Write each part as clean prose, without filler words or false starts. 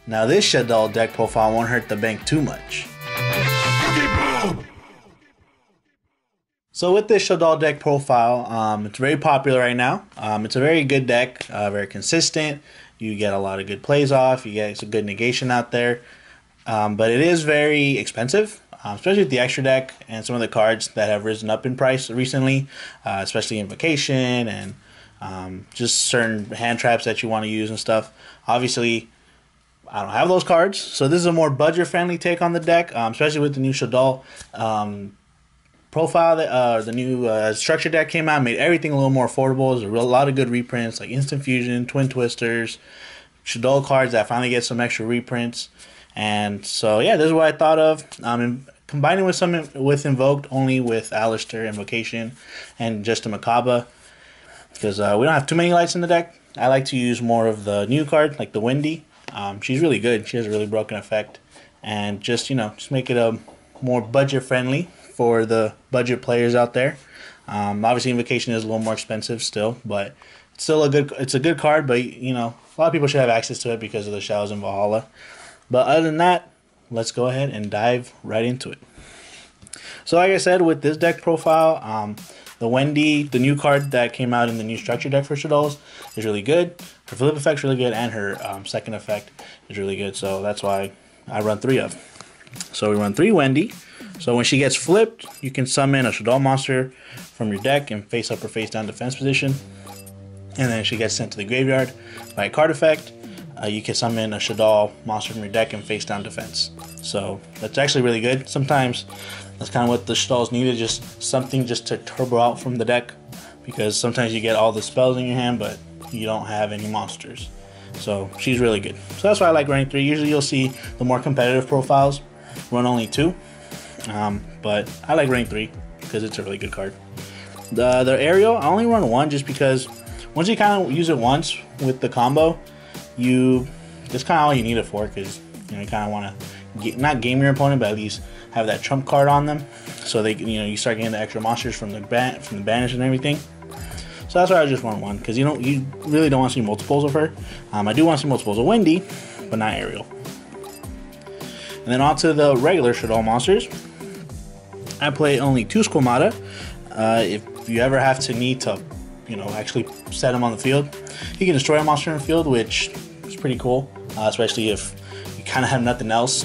Now this Shaddoll deck profile won't hurt the bank too much. So with this Shaddoll deck profile, it's very popular right now. It's a very good deck, very consistent. You get a lot of good plays off. You get some good negation out there. But it is very expensive, especially with the extra deck and some of the cards that have risen up in price recently, especially Invocation and just certain hand traps that you want to use and stuff. Obviously, I don't have those cards, so this is a more budget-friendly take on the deck, especially with the new Shaddoll profile. That the new structure deck came out, made everything a little more affordable. There's a lot of good reprints like Instant Fusion, Twin Twisters, Shaddoll cards that finally get some extra reprints. And so yeah, this is what I thought of. Combining with Invoked, only with Alistair, Invocation, and just a Macabre, because we don't have too many lights in the deck. I like to use more of the new card, like the Wendy. She's really good. She has a really broken effect, and just just make it a more budget friendly for the budget players out there. Obviously, Invocation is a little more expensive still, but it's still it's a good card. But a lot of people should have access to it because of the Shadows in Valhalla. But other than that, let's go ahead and dive right into it. So like I said, with this deck profile, the Wendy, the new card that came out in the new structure deck for Shadolls, is really good. Her flip effect's really good, and her second effect is really good. So that's why I run 3 of. So we run 3 Wendy. So when she gets flipped, you can summon a Shaddoll monster from your deck in face up or face down defense position. And then she gets sent to the graveyard by a card effect. You can summon a Shaddoll monster from your deck in face down defense. So that's actually really good. Sometimes that's kind of what the Shadolls needed, just something just to turbo out from the deck, because sometimes you get all the spells in your hand but you don't have any monsters. So she's really good. So that's why I like running 3. Usually you'll see the more competitive profiles run only 2, but I like running 3 because it's a really good card. The Aerial, I only run 1 just because once you kind of use it once with the combo, that's kind of all you need it for, because you kind of want to not game your opponent, but at least have that trump card on them, so they you start getting the extra monsters from the banish and everything. So that's why I just run 1, because you really don't want to see multiples of her. I do want to see multiples of Wendy, but not Aerial. And then on to the regular Shaddoll monsters. I play only 2 Squamata. If you ever have to need to actually set them on the field, you can destroy a monster in the field, which is pretty cool, especially if you kind of have nothing else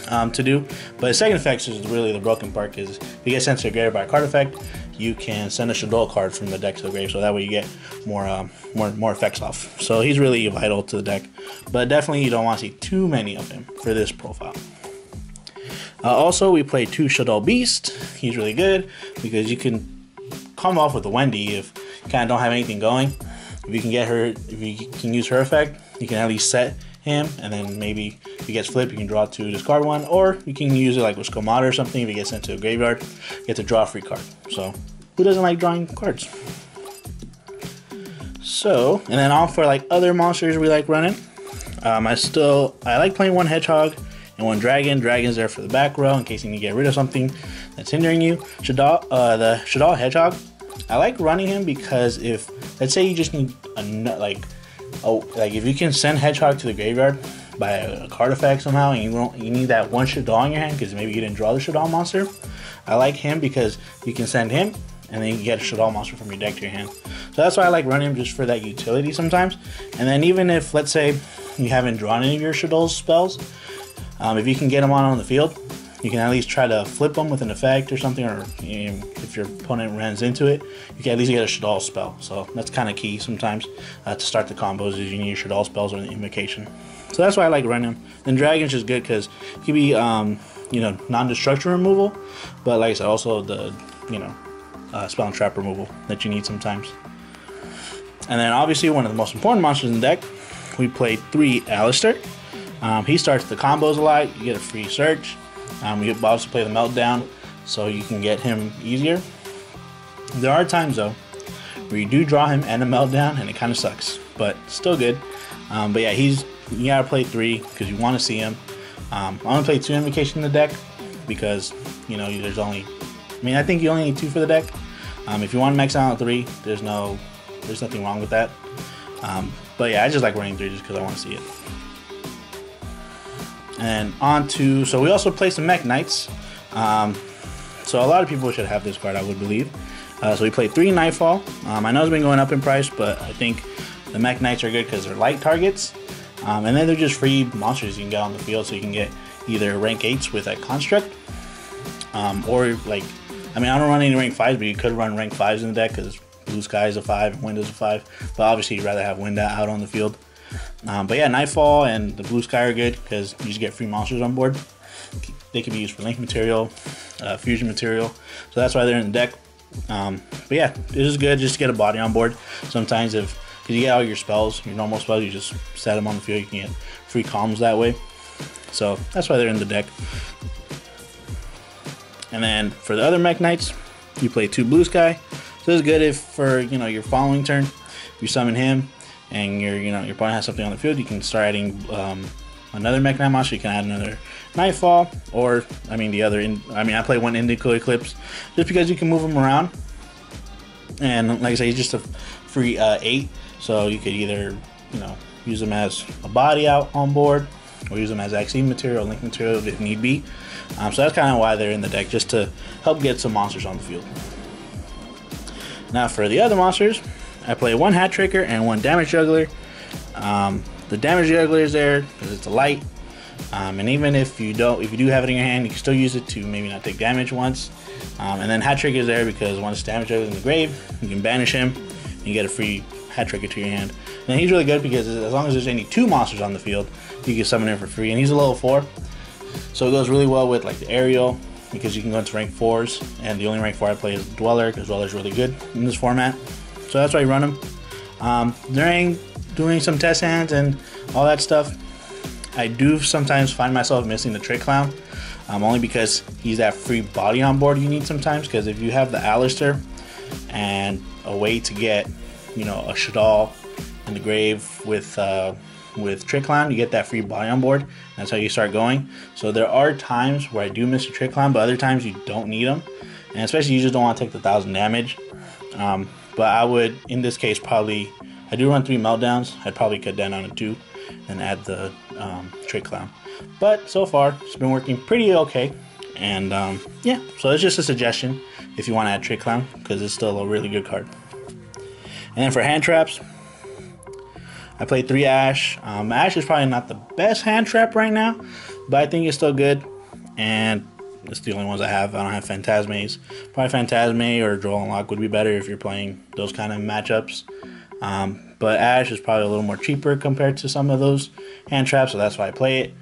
to do. But the second effect is really the broken part, because if you get sent to the grave by a card effect, you can send a Shaddoll card from the deck to the grave, so that way you get more effects off. So he's really vital to the deck, but definitely you don't want to see too many of him for this profile. Also, we play 2 Shaddoll Beast. He's really good because you can come off with the Wendy if you kind of don't have anything going. If you can use her effect, you can at least set him, and then maybe if he gets flipped, you can draw 2, discard 1, or you can use it like with Squamata or something. If he gets sent to a graveyard, you get to draw a free card. So who doesn't like drawing cards? So, and then on for like other monsters we like running. I like playing 1 Hedgehog and 1 Dragon. Dragon's there for the back row in case you need to get rid of something that's hindering you. The Shaddoll Hedgehog, I like running him because let's say you just need if you can send Hedgehog to the graveyard by a card effect somehow, and you need that 1 Shaddoll in your hand because maybe you didn't draw the Shaddoll monster. I like him because you can send him, and then you can get a Shaddoll monster from your deck to your hand. So that's why I like running him, just for that utility sometimes. And then even if, let's say, you haven't drawn any of your Shaddoll spells, if you can get them on the field, you can at least try to flip them with an effect or something, or if your opponent runs into it, you can at least get a Shaddoll spell. So that's kind of key sometimes to start the combos, is you need your Shaddoll spells or the Invocation. So that's why I like running him. Then Dragon's just good because it can be non-destruction removal, but like I said, also the spell and trap removal that you need sometimes. And then obviously one of the most important monsters in the deck, we play 3 Alistair. He starts the combos a lot. You get a free search. You also play the Meltdown, so you can get him easier. There are times though where you do draw him and a Meltdown, and it kind of sucks, but still good. But yeah, you gotta play 3 because you want to see him. I'm gonna play 2 Invocation in the deck because there's only, I think you only need 2 for the deck. If you want to max out on 3, there's nothing wrong with that. But yeah, I just like running 3 just because I want to see it. And on to, so we also play some Mech Knights. So a lot of people should have this card, I would believe. So we played 3 Nightfall. I know it's been going up in price, but I think the Mech Knights are good because they're light targets. And then they're just free monsters you can get on the field, so you can get either rank 8s with a construct, or like, I mean, I don't run any rank 5s, but you could run rank 5s in the deck because Blue Sky is a 5 and Wind is a 5. But obviously you'd rather have Wind out on the field. But yeah, Nightfall and the Blue Sky are good because you just get free monsters on board. They can be used for link material, fusion material, so that's why they're in the deck. But yeah, it is good just to get a body on board. Sometimes because you get all your spells, your normal spells, you just set them on the field, you can get free comms that way. So that's why they're in the deck. And then for the other Mech Knights, you play 2 Blue Sky. So it's good if for your following turn, you summon him and your opponent has something on the field, you can start adding another Mech Knight monster. You can add another Nightfall, or I mean I play 1 Indigo Eclipse just because you can move them around. And like I say, he's just a free 8, so you could either use them as a body out on board, or use them as Axiom material, link material if need be. So that's kind of why they're in the deck, just to help get some monsters on the field. Now for the other monsters, I play 1 Hat Tricker and 1 Damage Juggler. The Damage Juggler is there because it's a light, and even if you do have it in your hand, you can still use it to maybe not take damage once. And then Hat Tricker is there because once Damage Juggler is in the grave, you can banish him and you get a free Hat Tricker to your hand. And he's really good because as long as there's any 2 monsters on the field, you can summon him for free, and he's a level 4, so it goes really well with like the Aerial, because you can go into rank 4s, and the only rank 4 I play is Dweller because Dweller's really good in this format, so that's why I run him. During doing some test hands and all that stuff, I do sometimes find myself missing the Trick Clown, only because he's that free body on board you need sometimes, because if you have the Alistair and a way to get a Shaddoll in the grave with Trick Clown, you get that free body on board. That's how you start going. So there are times where I do miss a Trick Clown, but other times you don't need them, and especially you just don't want to take the 1000 damage. But I would, in this case, probably, I do run 3 Meltdowns. I'd probably cut down on a 2 and add the Trick Clown. But so far it's been working pretty okay, and yeah, so it's just a suggestion if you want to add Trick Clown, because it's still a really good card. And then for hand traps, I played 3 Ash. Ash is probably not the best hand trap right now, but I think it's still good, and it's the only ones I have. I don't have Phantasmes. Probably Phantasme or Droll Unlock would be better if you're playing those kind of matchups. But Ash is probably a little more cheaper compared to some of those hand traps, so that's why I play it.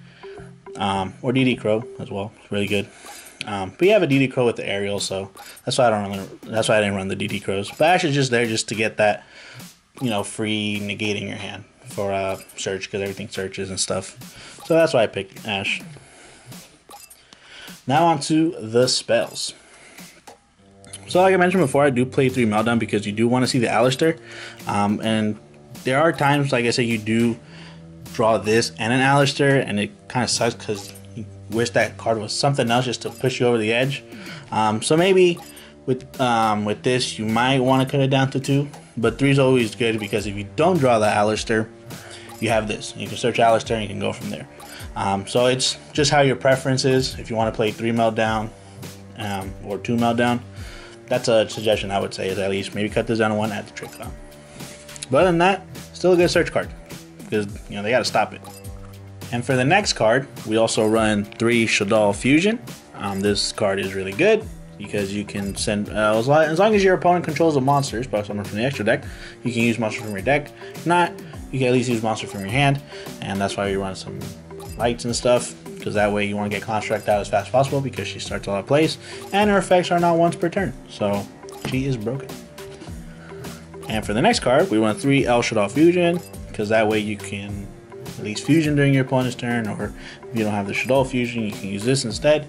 Or DD Crow as well. It's really good. But you have a DD Crow with the Aerial, so that's why I didn't run the DD Crows. But Ash is just there just to get that free negating your hand for search, because everything searches and stuff. So that's why I picked Ash. Now on to the spells. So like I mentioned before, I do play 3 Meltdown because you do want to see the Alistair. And there are times, like I said, you do draw this and an Alistair, and it kind of sucks because you wish that card was something else just to push you over the edge. So maybe with this, you might want to cut it down to 2. But 3 is always good, because if you don't draw the Alistair, you have this. You can search Alistair and you can go from there. So it's just how your preference is. If you want to play 3 Meltdown or 2 Meltdown, that's a suggestion I would say, is at least maybe cut this down to 1, add the Trick Clown. But other than that, still a good search card, because they got to stop it. And for the next card, we also run 3 Shaddoll Fusion. This card is really good, because you can send, as long as your opponent controls the monsters, but someone from the extra deck, you can use monsters from your deck. If not, you can at least use monsters from your hand, and that's why we run some lights and stuff, because that way you want to get Construct out as fast as possible, because she starts a lot of plays, and her effects are not once per turn, so she is broken. And for the next card, we run 3 Shaddoll Fusion, because that way you can at least fusion during your opponent's turn, or if you don't have the Shaddoll Fusion, you can use this instead,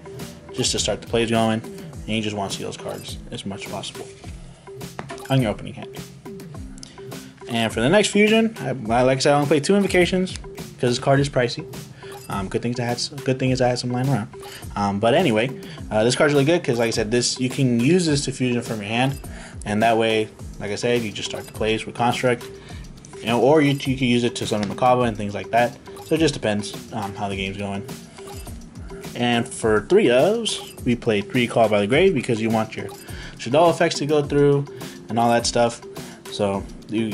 just to start the plays going. And you just want to see those cards as much as possible on your opening hand. And for the next fusion, like I said, I only play 2 Invocations because this card is pricey. Good thing is I had some lying around. But anyway, this card's really good because, like I said, you can use this to fusion from your hand, and that way, like I said, you just start the plays with Construct, or you can use it to summon Macabre and things like that. So it just depends how the game's going. And for 3 ofs, we play 3 Call by the Grave because you want your Shaddoll effects to go through and all that stuff. So we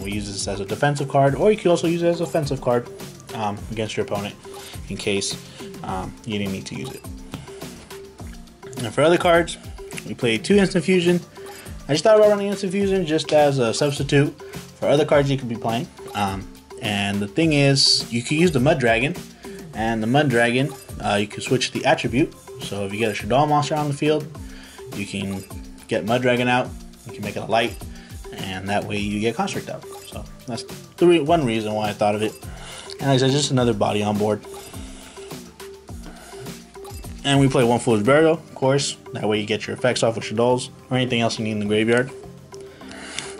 use this as a defensive card, or you can also use it as an offensive card against your opponent in case you didn't need to use it. And for other cards, we play 2 Instant Fusion. I just thought about running Instant Fusion just as a substitute for other cards you could be playing. And the thing is, you can use the Mud Dragon, and the Mud Dragon, you can switch the attribute. So if you get a Shaddoll monster on the field, you can get Mud Dragon out, you can make it a light, and that way you get Construct out. So that's one reason why I thought of it. And like I said, just another body on board. And we play 1 Foolish Burial, of course. That way you get your effects off with Shaddolls or anything else you need in the graveyard.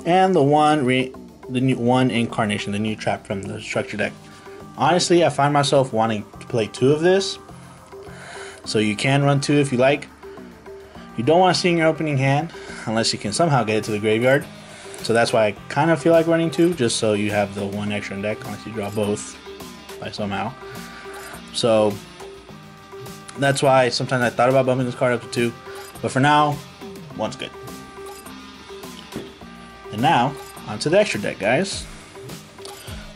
And the new one Incarnation, the new trap from the structure deck. Honestly, I find myself wanting to play 2 of this. So you can run 2 if you like. You don't want to see in your opening hand unless you can somehow get it to the graveyard. So that's why I kind of feel like running 2, just so you have the 1 extra in deck unless you draw both by somehow. So that's why sometimes I thought about bumping this card up to 2, but for now, 1's good. And now, onto the extra deck, guys.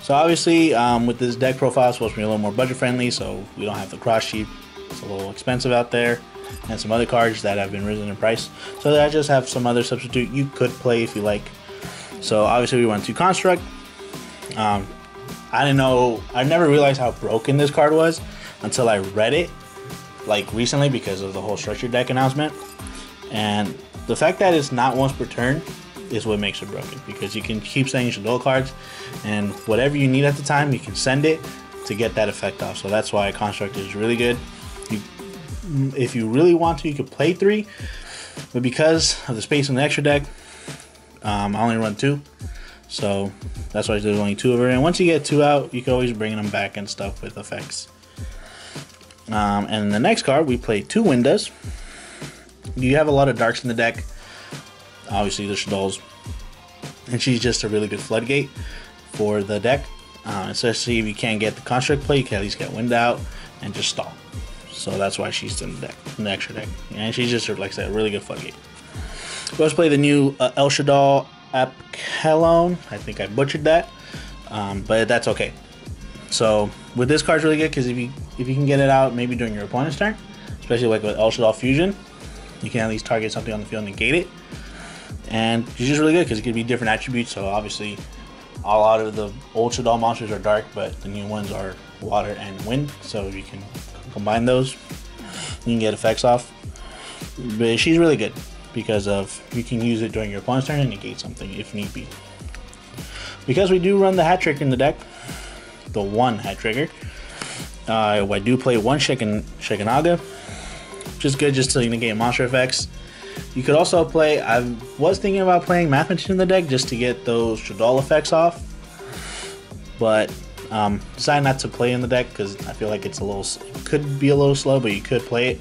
So obviously, with this deck profile, it's supposed to be a little more budget friendly, so we don't have the cross sheep. It's a little expensive out there, and some other cards that have been risen in price. So I just have some other substitute you could play if you like. So obviously we run 2 Construct. I didn't know, I never realized how broken this card was until I read it like recently because of the whole structure deck announcement. And the fact that it's not once per turn is what makes it broken, because you can keep sending Shaddoll cards, and whatever you need at the time you can send it to get that effect off. So that's why Construct is really good. If you really want to, you could play 3, but because of the space in the extra deck, I only run 2. So that's why there's only 2 of her, and once you get 2 out, you can always bring them back and stuff with effects. And the next card, we play 2 Windas. You have a lot of darks in the deck, obviously the Shaddolls, and she's just a really good floodgate for the deck, especially if you can't get the Construct play, you can at least get Wind out and just stall. So that's why she's in the deck, in the extra deck, and she's just, like I said, a really good floodgate. We also play the new El Shaddoll Apkalon. I think I butchered that, but that's okay. So with this card's really good because if you can get it out maybe during your opponent's turn, especially like with Shaddoll Fusion, you can at least target something on the field and negate it. And she's just really good because it could be different attributes. So obviously, a lot of the old Shaddoll monsters are dark, but the new ones are water and wind. So you can combine those, you can get effects off. But she's really good because of you can use it during your opponent's turn and negate something if need be. Because we do run the hat trick in the deck, the 1 hat trigger, I do play 1 Shekanaga, which is good just to negate monster effects. You could also play, I was thinking about playing Mathematician in the deck just to get those Shaddoll effects off, but decided not to play in the deck because I feel like it could be a little slow, but you could play it.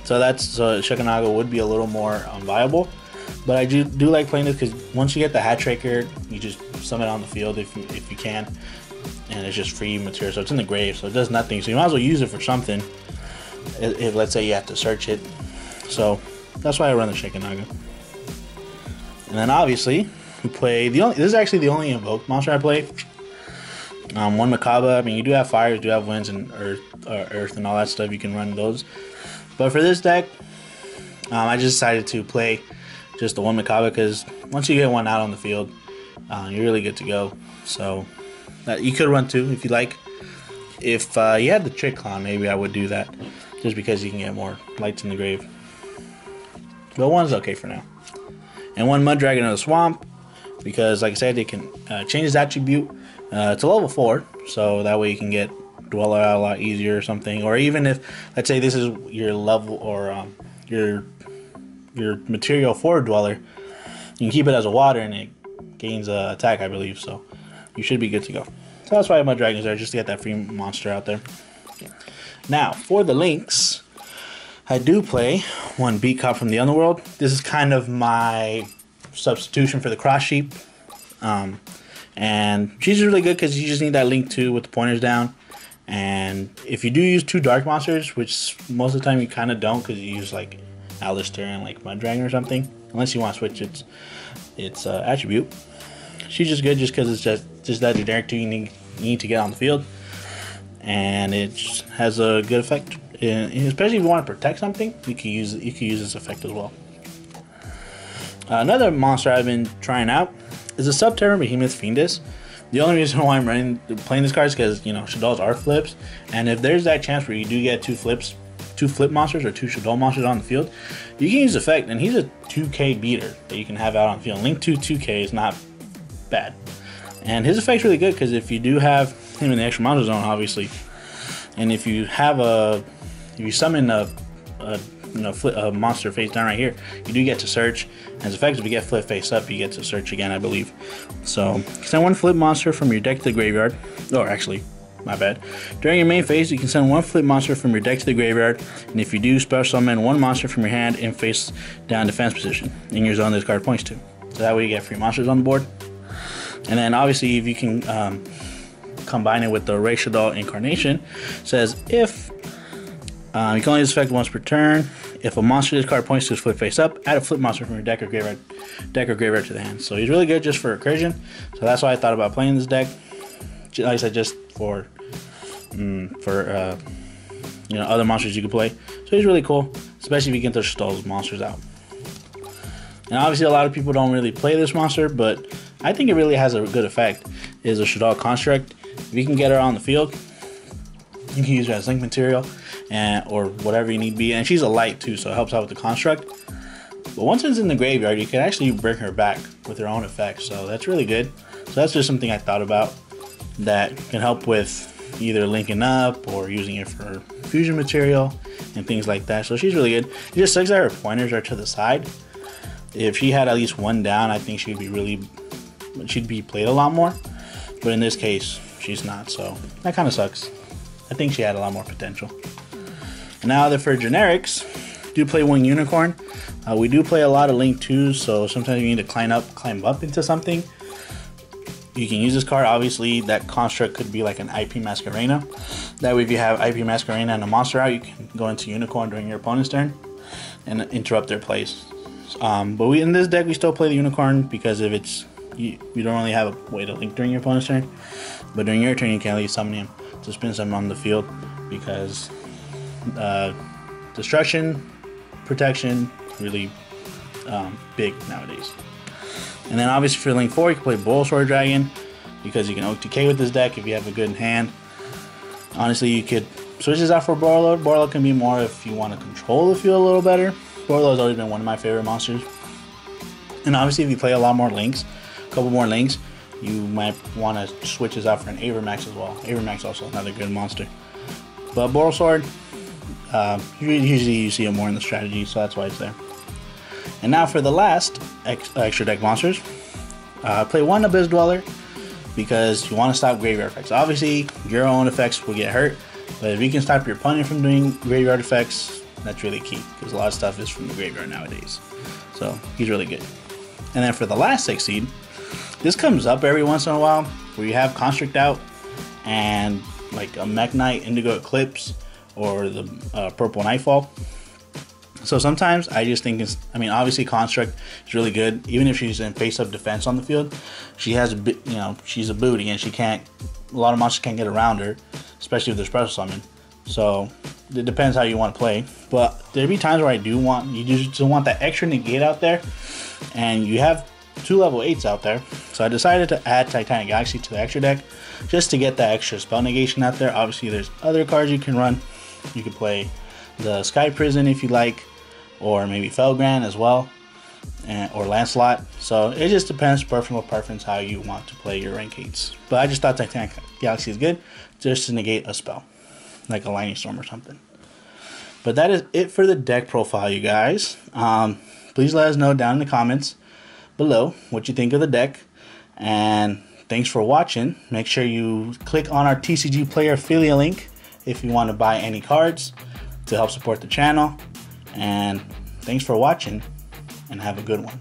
So Shekanaga would be a little more viable. But I do like playing this because once you get the hat trigger, you just summon it on the field if you can, and it's just free material. So it's in the grave, so it does nothing. So you might as well use it for something. If let's say you have to search it, so that's why I run the Shekanaga. And then obviously we play this is actually the only invoked monster I play. 1 Makaba. I mean, you do have fires, you do have winds and earth and all that stuff. You can run those. But for this deck, I just decided to play just the 1 Makaba because once you get 1 out on the field, you're really good to go. So you could run 2 if you like. If you had the Trick Clown, maybe I would do that just because you can get more lights in the grave. But 1's okay for now. And 1 Mud Dragon in the Swamp because, like I said, they can change its attribute to level 4, so that way you can get Dweller out a lot easier or something. Or even if, let's say, this is your level or your material for Dweller, you can keep it as a water and it gains attack, I believe. So you should be good to go. So that's why Mud Dragon's there, just to get that free monster out there. Now for the links, I do play 1 Beat Cop from the Underworld. This is kind of my substitution for the Cross Sheep. And she's really good because you just need that link 2 with the pointers down. And if you do use 2 dark monsters, which most of the time you kind of don't because you use like Alistair and like Mudragon or something, unless you want to switch its attribute, she's just good just because it's just that generic 2 you need to get on the field, and it has a good effect. And especially if you want to protect something, you can use this effect as well. Another monster I've been trying out is a Subterran Behemoth Fiendus. The only reason why I'm playing this card is because, you know, Shaddolls are flips, and if there's that chance where you do get 2 flip monsters or 2 Shaddoll monsters on the field, you can use effect, and he's a 2k beater that you can have out on the field. Link 2k is not bad, and his effect's really good because if you do have him in the extra monster zone, obviously, and if you summon a monster face down right here, you do get to search. As effective, if you get flip face up, you get to search again, I believe. So send 1 flip monster from your deck to the graveyard. Or actually, my bad. During your main phase, you can send 1 flip monster from your deck to the graveyard, and if you do, special summon 1 monster from your hand in face down defense position in your zone this card points to. So that way you get free monsters on the board. And then obviously, if you can combine it with the Ray Shaddoll Incarnation, says if you can only use this effect once per turn. If a monster this card points to is flip face up, add a flip monster from your deck or graveyard to the hand. So he's really good just for recursion. So that's why I thought about playing this deck. Like I said, just for you know, other monsters you could play. So he's really cool, especially if you get those Shaddoll monsters out. And obviously, a lot of people don't really play this monster, but I think it really has a good effect. It is a Shaddoll construct. If you can get her on the field, you can use her as link material or whatever you need be. And she's a light too, so it helps out with the construct. But once it's in the graveyard, you can actually bring her back with her own effects. So that's really good. So that's just something I thought about that can help with either linking up or using it for fusion material and things like that. So she's really good. It just sucks that her pointers are to the side. If she had at least 1 down, I think she'd be played a lot more. But in this case, she's not. So that kind of sucks. I think she had a lot more potential. Now that for generics, do play 1 unicorn. We do play a lot of link 2s, so sometimes you need to climb up into something. You can use this card. Obviously, that construct could be like an IP Masquerena. That way, if you have IP Masquerena and a monster out, you can go into unicorn during your opponent's turn and interrupt their plays. But in this deck, we still play the unicorn because if it's you don't really have a way to link during your opponent's turn. But during your turn, you can at least summon him to spin something on the field because destruction, protection, really big nowadays. And then obviously for link 4, you can play Boil Sword Dragon because you can OTK with this deck if you have a good hand. Honestly, you could switch this out for Borreload. Borreload can be more if you want to control the field a little better. Borreload has always been one of my favorite monsters. And obviously if you play a lot more links, a couple more links, you might want to switch this out for an Avermax as well. Avermax also another good monster. But Boil Sword, usually you see it more in the strategy, so that's why it's there. And now for the last extra deck monsters, play 1 Abyss Dweller because you want to stop graveyard effects. Obviously, your own effects will get hurt, but if you can stop your opponent from doing graveyard effects, that's really key because a lot of stuff is from the graveyard nowadays. So he's really good. And then for the last 6 seed, this comes up every once in a while where you have Construct out and like a Mech Knight, Indigo Eclipse, or the Purple Nightfall. So sometimes I just think obviously Construct is really good. Even if she's in face-up defense on the field, she has she's a booty and a lot of monsters can't get around her, especially if they're special summon. So it depends how you want to play. But there'll be times where you just want that extra negate out there, and you have 2 level 8s out there. So I decided to add Titanic Galaxy to the extra deck just to get that extra spell negation out there. Obviously there's other cards you can run. You can play the Sky Prison if you like, or maybe Felgrand as well, or Lancelot. So it just depends, personal preference, how you want to play your rank 8s. But I just thought Titanic Galaxy is good just to negate a spell, like a Lightning Storm or something. But that is it for the deck profile, you guys. Please let us know down in the comments below what you think of the deck. And thanks for watching. Make sure you click on our TCG Player affiliate link if you want to buy any cards to help support the channel. And thanks for watching, and have a good one.